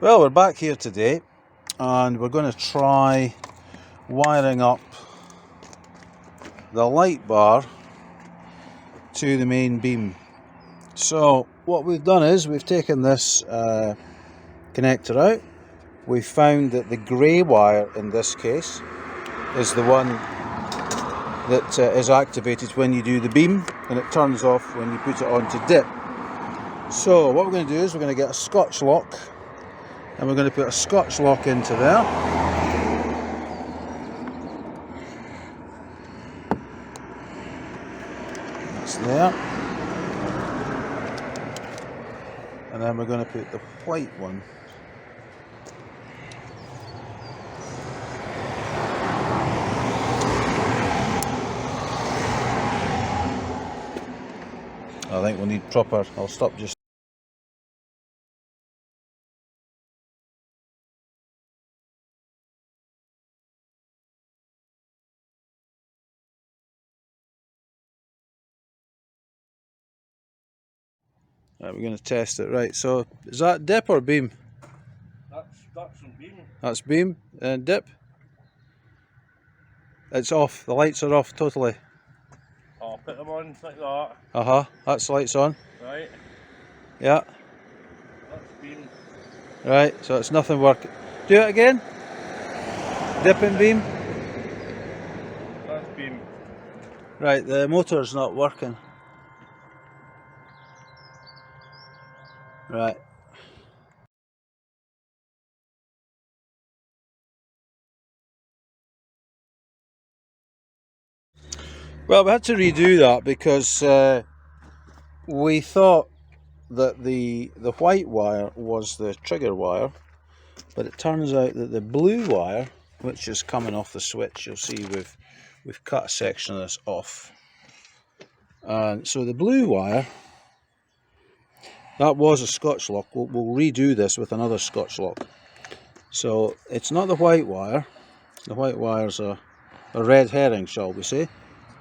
Well, we're back here today and we're going to try wiring up the light bar to the main beam. So what we've done is we've taken this connector out. We found that the grey wire in this case is the one that is activated when you do the beam, and it turns off when you put it on to dip. So what we're going to do is we're going to get a Scotch lock, and we're going to put a Scotch lock into there. That's there. And then we're going to put the white one I think we'll need proper, I'll stop just. Right, we're going to test it. Right, so is that dip or beam? That's some beam. That's beam and dip. It's off, the lights are off totally. I'll put them on like that. That's the lights on. Right. Yeah. That's beam. Right, so it's nothing working. Do it again. Dip and beam. That's beam. Right, the motor's not working. Right. Well, we had to redo that because we thought that the white wire was the trigger wire, but it turns out that the blue wire, which is coming off the switch, you'll see we've cut a section of this off. And so the blue wire, that was a Scotch lock. We'll redo this with another Scotch lock. So it's not the white wire. The white wire's a red herring, shall we say.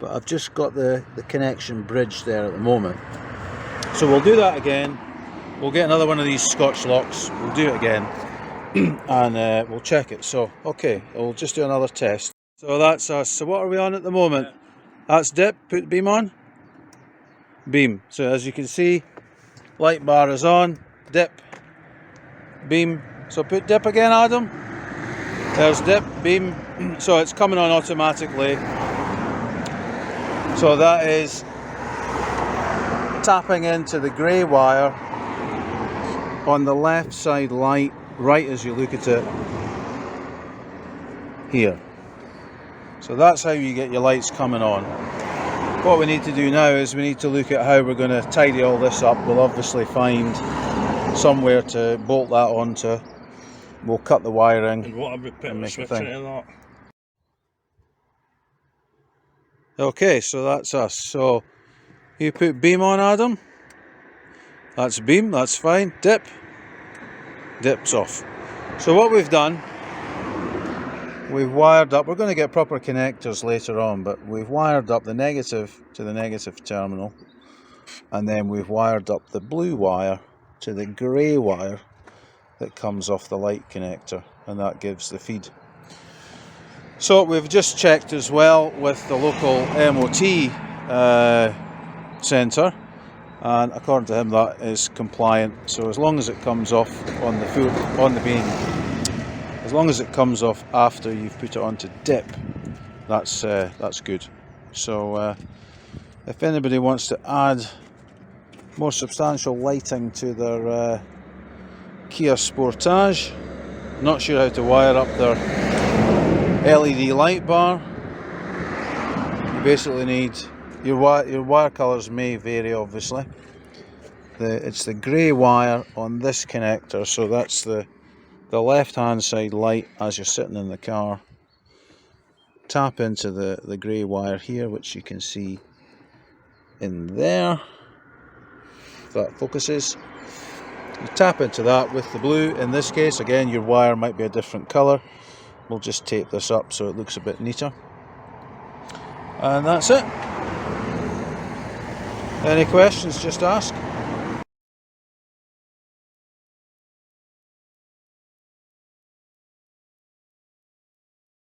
But I've just got the connection bridge there at the moment. So we'll do that again. We'll get another one of these Scotch locks. We'll do it again. And we'll check it. So, okay, we'll just do another test. So that's us. So what are we on at the moment? That's dip. Put beam on. Beam. So as you can see, light bar is on, dip, beam. So put dip again, Adam. There's dip, beam. So it's coming on automatically. So that is tapping into the grey wire on the left side light, right as you look at it here. So that's how you get your lights coming on. What we need to do now is we need to look at how we're going to tidy all this up. We'll obviously find somewhere to bolt that onto. We'll cut the wiring And what have we put and the make a switch thing. into that? Okay, so that's us. So you put beam on, Adam. That's beam, that's fine. Dip. Dip's off. So what we've done, we've wired up, we're going to get proper connectors later on, but we've wired up the negative to the negative terminal, and then we've wired up the blue wire to the grey wire that comes off the light connector, and that gives the feed. So we've just checked as well with the local MOT centre, and according to him that is compliant. So as long as it comes off on the beam, as long as it comes off after you've put it onto dip, that's good. So if anybody wants to add more substantial lighting to their Kia Sportage, not sure how to wire up their LED light bar, you basically need your wire colours may vary obviously. It's the grey wire on this connector, so that's the left hand side light as you're sitting in the car. Tap into the grey wire here, which you can see in there, if that focuses. You tap into that with the blue. In this case, again, your wire might be a different colour. We'll just tape this up so it looks a bit neater. And that's it. Any questions, just ask.